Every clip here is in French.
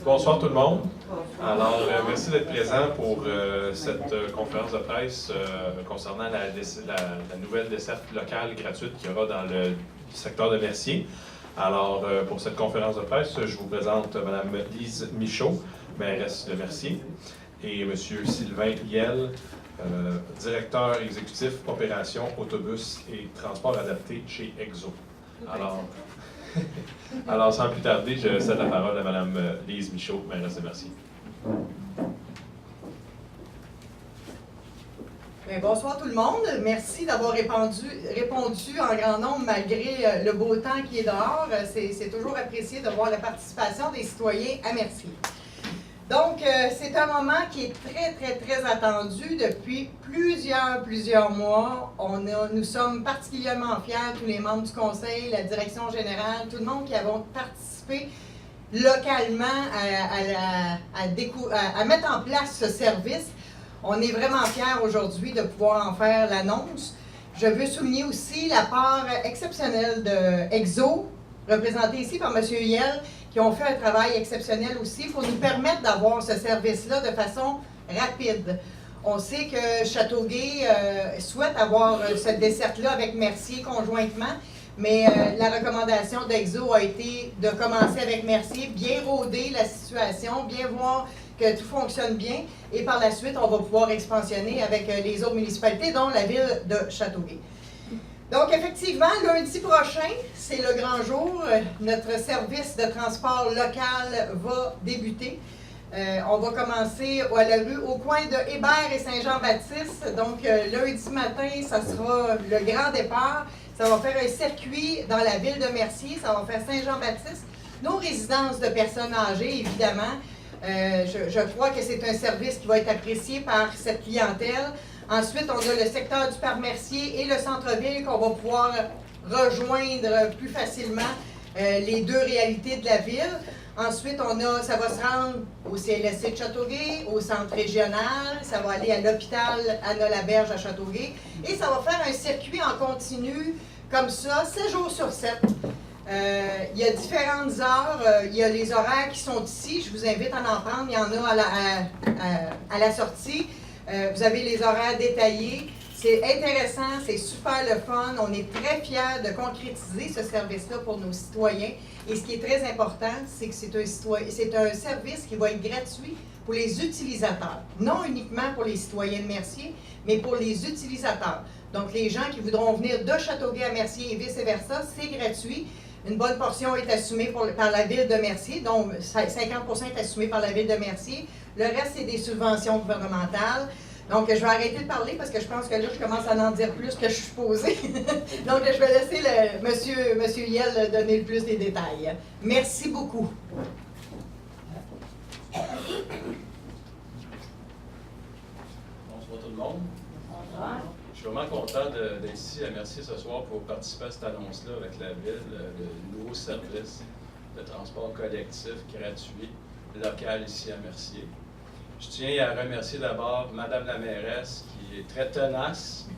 Bonsoir tout le monde. Alors, merci d'être présent pour cette conférence de presse concernant la nouvelle desserte locale gratuite qu'il y aura dans le secteur de Mercier. Alors, pour cette conférence de presse, je vous présente Mme Lise Michaud, mairesse de Mercier, et M. Sylvain Hiel, directeur exécutif opération, autobus et transport adapté chez EXO. Alors, sans plus tarder, je cède la parole à Mme Lise Michaud, mairesse de Mercier. Bien, bonsoir tout le monde. Merci d'avoir répondu en grand nombre malgré le beau temps qui est dehors. C'est toujours apprécié de voir la participation des citoyens à Mercier. Donc, c'est un moment qui est très attendu depuis plusieurs mois. Nous sommes particulièrement fiers, tous les membres du conseil, la direction générale, tout le monde qui avons participé localement à mettre en place ce service. On est vraiment fiers aujourd'hui de pouvoir en faire l'annonce. Je veux souligner aussi la part exceptionnelle de EXO, représentée ici par M. Hiel, qui ont fait un travail exceptionnel aussi pour nous permettre d'avoir ce service-là de façon rapide. On sait que Châteauguay souhaite avoir cette desserte-là avec Mercier conjointement, mais la recommandation d'EXO a été de commencer avec Mercier, bien rôder la situation, bien voir que tout fonctionne bien, et par la suite, on va pouvoir expansionner avec les autres municipalités, dont la ville de Châteauguay. Donc, effectivement, lundi prochain, c'est le grand jour. Notre service de transport local va débuter. On va commencer à la rue au coin de Hébert et Saint-Jean-Baptiste. Donc, lundi matin, ça sera le grand départ. Ça va faire un circuit dans la ville de Mercier. Ça va faire Saint-Jean-Baptiste. Nos résidences de personnes âgées, évidemment. Je crois que c'est un service qui va être apprécié par cette clientèle. Ensuite, on a le secteur du parc Mercier et le centre-ville qu'on va pouvoir rejoindre plus facilement les deux réalités de la ville. Ensuite, ça va se rendre au CLSC de Châteauguay, au centre régional, ça va aller à l'hôpital Anna-Laberge à Châteauguay et ça va faire un circuit en continu comme ça, 7 jours sur 7. Il y a différentes heures, il y a les horaires qui sont ici, je vous invite à en prendre, il y en a à la sortie. Vous avez les horaires détaillés. C'est intéressant, c'est super le fun. On est très fiers de concrétiser ce service-là pour nos citoyens. Et ce qui est très important, c'est que c'est un service qui va être gratuit pour les utilisateurs. Non uniquement pour les citoyens de Mercier, mais pour les utilisateurs. Donc, les gens qui voudront venir de Châteauguay à Mercier et vice-versa, c'est gratuit. Une bonne portion est assumée par la ville de Mercier, donc 50% est assumé par la ville de Mercier. Le reste, c'est des subventions gouvernementales. Donc, je vais arrêter de parler parce que je pense que là, je commence à en dire plus que je suis posée. Donc, je vais laisser monsieur Hiel donner le plus des détails. Merci beaucoup. Bonsoir tout le monde. Bonsoir. Je suis vraiment content d'être ici à Mercier ce soir pour participer à cette annonce-là avec la ville, de nouveaux services de transport collectif gratuit, local ici à Mercier. Je tiens à remercier d'abord Mme la mairesse qui est très tenace,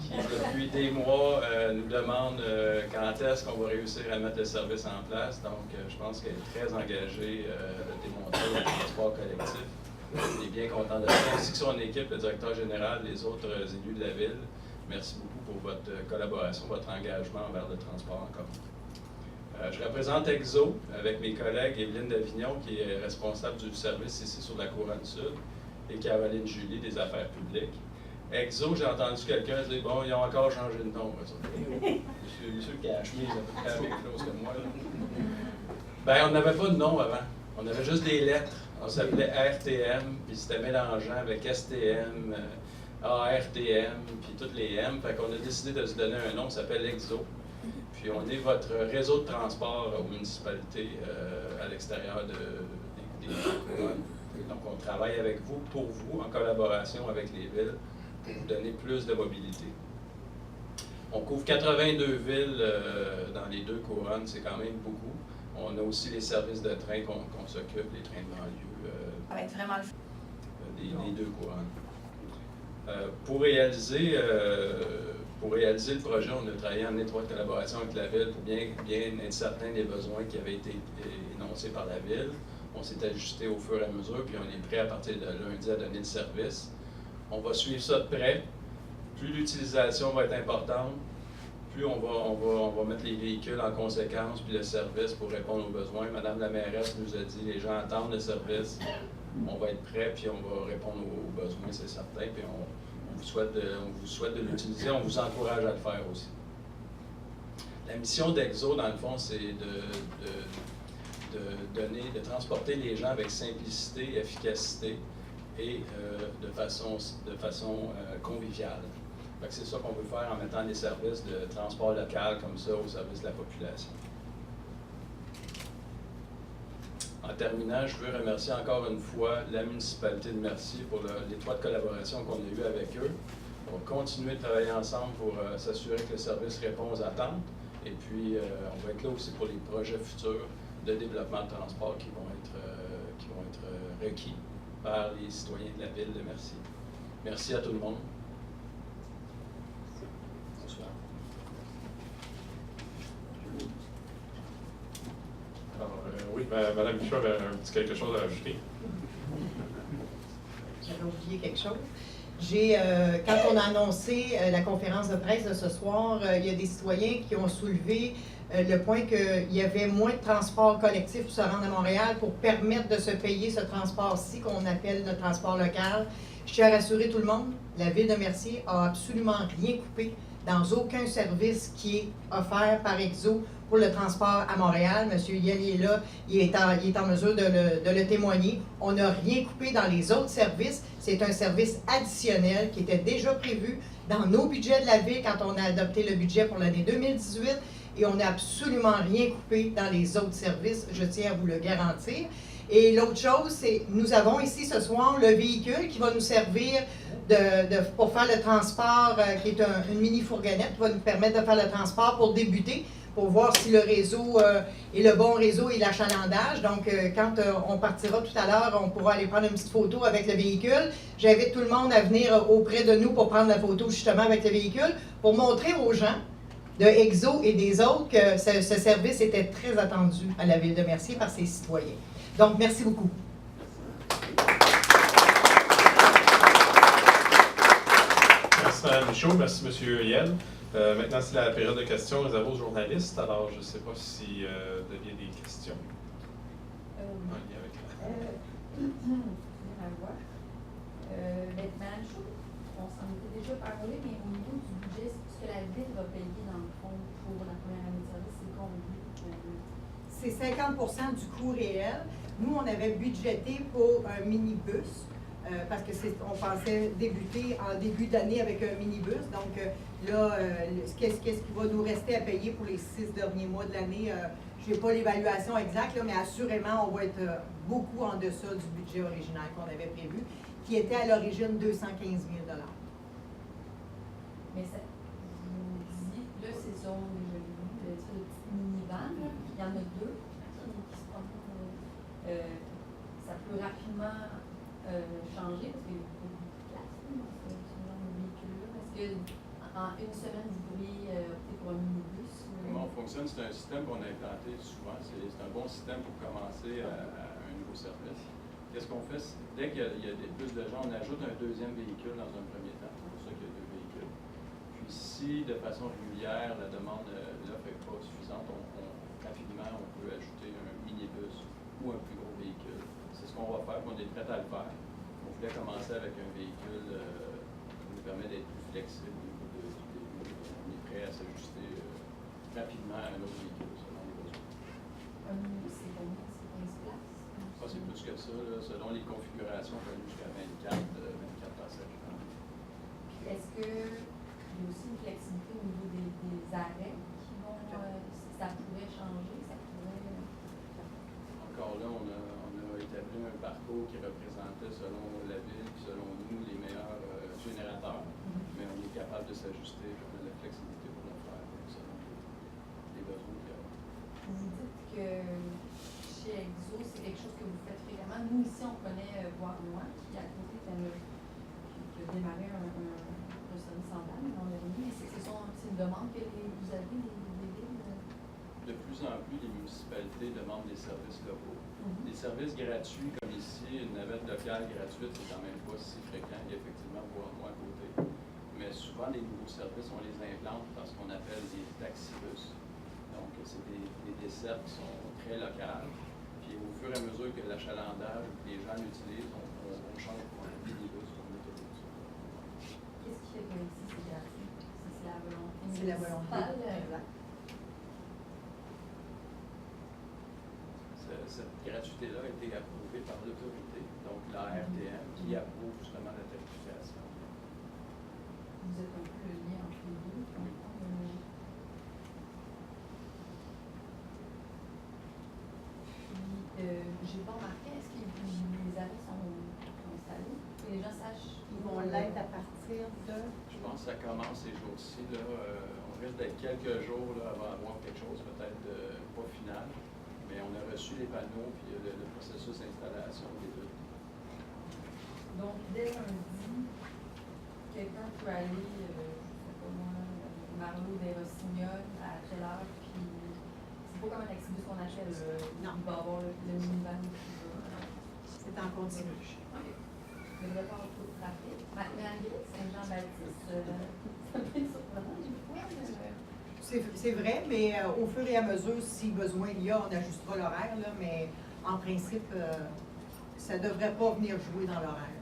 qui depuis des mois nous demande quand est-ce qu'on va réussir à mettre le service en place. Donc je pense qu'elle est très engagée de démontrer le transport collectif. On est bien content de ça, ainsi que son équipe, le directeur général, les autres élus de la ville. Merci beaucoup pour votre collaboration, votre engagement envers le transport en commun. Je représente EXO avec mes collègues Evelyne Davignon, qui est responsable du service ici sur la Couronne Sud, et Caroline Julie des affaires publiques. EXO, j'ai entendu quelqu'un dire « Bon, ils ont encore changé de nom. » Monsieur qui a la chemise à peu près avec close comme moi. Ben, on n'avait pas de nom avant. On avait juste des lettres. On s'appelait RTM, puis c'était mélangeant avec STM, ARTM, puis toutes les M. Fait qu'on a décidé de se donner un nom, ça s'appelle EXO. Puis on est votre réseau de transport aux municipalités à l'extérieur des couronnes. Donc on travaille avec vous, pour vous, en collaboration avec les villes, pour vous donner plus de mobilité. On couvre 82 villes dans les deux couronnes, c'est quand même beaucoup. On a aussi les services de train qu'on s'occupe, les trains de banlieue. Ça va être vraiment des deux couronnes. Pour réaliser le projet, on a travaillé en étroite collaboration avec la ville pour bien être certain des besoins qui avaient été énoncés par la ville. On s'est ajusté au fur et à mesure, puis on est prêt à partir de lundi à donner le service. On va suivre ça de près. Plus l'utilisation va être importante, plus on va mettre les véhicules en conséquence, puis le service pour répondre aux besoins. Madame la mairesse nous a dit, les gens attendent le service, on va être prêt, puis on va répondre aux besoins, c'est certain, puis on vous souhaite de l'utiliser, on vous encourage à le faire aussi. La mission d'Exo, dans le fond, c'est de transporter les gens avec simplicité, efficacité et de façon conviviale. C'est ça qu'on veut faire en mettant des services de transport local comme ça au service de la population. En terminant, je veux remercier encore une fois la municipalité de Mercier pour l'étroite collaboration qu'on a eue avec eux. On va continuer de travailler ensemble pour s'assurer que le service répond aux attentes. Et puis, on va être là aussi pour les projets futurs de développement de transport qui vont être requis par les citoyens de la ville de Mercier. Merci à tout le monde. Bonsoir. Alors, oui, Mme Michaud avait quelque chose à ajouter. J'avais oublié quelque chose. Quand on a annoncé la conférence de presse de ce soir, il y a des citoyens qui ont soulevé le point qu'il y avait moins de transport collectif pour se rendre à Montréal pour permettre de se payer ce transport-ci qu'on appelle le transport local. Je tiens à rassurer tout le monde, la Ville de Mercier a absolument rien coupé dans aucun service qui est offert par Exo pour le transport à Montréal. M. Yel est là, il est en mesure de le témoigner. On n'a rien coupé dans les autres services. C'est un service additionnel qui était déjà prévu dans nos budgets de la Ville quand on a adopté le budget pour l'année 2018 et on n'a absolument rien coupé dans les autres services, je tiens à vous le garantir. Et l'autre chose, c'est nous avons ici ce soir le véhicule qui va nous servir pour faire le transport, qui est une mini-fourgonnette, qui va nous permettre de faire le transport pour débuter, pour voir si le réseau est le bon réseau et l'achalandage. Donc, quand on partira tout à l'heure, on pourra aller prendre une petite photo avec le véhicule. J'invite tout le monde à venir auprès de nous pour prendre la photo justement avec le véhicule, pour montrer aux gens de Exo et des autres que ce service était très attendu à la Ville de Mercier par ses citoyens. Donc, merci beaucoup. Merci Mme Michaud, merci M. Yel. Maintenant, c'est la période de questions réservée aux journalistes. Alors, je ne sais pas si vous aviez des questions. En lien avec Mme Michaud, on s'en était déjà parlé, mais au niveau du budget, ce que la Ville va payer dans le fond pour la première année de service, c'est combien? C'est 50% du coût réel. Nous, on avait budgété pour un minibus, parce qu'on pensait débuter en début d'année avec un minibus. Donc là, qu'est-ce qui va nous rester à payer pour les 6 derniers mois de l'année? Je n'ai pas l'évaluation exacte, là, mais assurément, on va être beaucoup en deçà du budget original qu'on avait prévu, qui était à l'origine 215 000 $. Mais ça, vous disiez, là, c'est sur le petit minivan, il y en a 2 qui se promènent. Ça peut rapidement changer parce qu'il y a beaucoup de place dans ce genre de véhicule-là. Est-ce qu'en une semaine, vous pourriez opter pour un minibus? Comment on fonctionne? C'est un système qu'on a implanté souvent. C'est un bon système pour commencer à un nouveau service. Qu'est-ce qu'on fait? Dès qu'il y a plus de gens, on ajoute un deuxième véhicule dans un premier temps. C'est pour ça qu'il y a 2 véhicules. Puis si, de façon régulière, la demande l'offre n'est pas suffisante, rapidement, on peut ajouter un minibus ou un plus gros véhicule. C'est ce qu'on va faire, on est prêt à le faire. On voulait commencer avec un véhicule qui nous permet d'être plus flexible au niveau du début. On est prêt à s'ajuster rapidement à un autre véhicule selon les besoins. Un minibus, c'est combien? C'est 15 places? Ça, c'est plus que ça. Là, selon les configurations, on peut aller jusqu'à 24 passages. Est-ce qu'il y a aussi une flexibilité au niveau des arrêts qui vont, ça pourrait changer, ça pourrait... Encore là, on a établi un parcours qui représentait, selon la ville et selon nous, les meilleurs générateurs, mais on est capable de s'ajuster, on a la flexibilité pour le faire, selon les besoins qu'il y a. Vous dites que chez Exo, c'est quelque chose que vous faites fréquemment. Nous, ici, on connaît Bois-Loin, qui à côté qui a démarré un service semblable l'an dernier. C'est une demande que vous avez des villes? de plus en plus, les municipalités demandent des services locaux. Des services gratuits comme ici, une navette locale gratuite, c'est quand même pas si fréquent. Il y a effectivement Bois-Moi à côté. Mais souvent, les nouveaux services, on les implante dans ce qu'on appelle des taxibus. Donc, c'est des dessertes qui sont très locales. Puis, au fur et à mesure que l'achalandage, les gens l'utilisent, on change pour un minibus, pour un autobus. Qu'est-ce qui fait que ici, c'est gratuit? C'est la volonté. C'est la volonté. Exact. Cette gratuité-là a été approuvée par l'autorité, donc la RTM, qui approuve justement la tarification. Vous êtes un peu le lien entre les deux. Puis, j'ai pas remarqué, est-ce que les arrêts sont installés? Que les gens sachent Ils vont l'être à partir de... Je pense que ça commence ces jours-ci. On risque d'être quelques jours là, avant d'avoir quelque chose peut-être pas final. Mais on a reçu les panneaux puis le processus d'installation des deux. Donc, dès lundi, quelqu'un peut aller, je ne sais pas moi, Marleau des Rossignols, à quelle heure, puis c'est pas comme un taxibus qu'on achète, Non. il va avoir le minivan qui va. C'est en continu. OK. Mais il va pas avoir trop de trafic. Malgré Saint-Jean-Baptiste, ça peut être surprenant, j'ai pas. C'est vrai, mais au fur et à mesure, si besoin il y a, on ajustera l'horaire, là, mais en principe, ça ne devrait pas venir jouer dans l'horaire.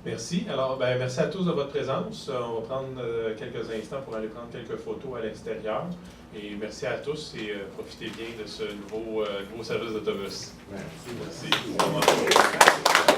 Merci. Alors, merci à tous de votre présence. On va prendre quelques instants pour aller prendre quelques photos à l'extérieur. Et merci à tous et profitez bien de ce nouveau service d'autobus. Merci. Merci. Au revoir.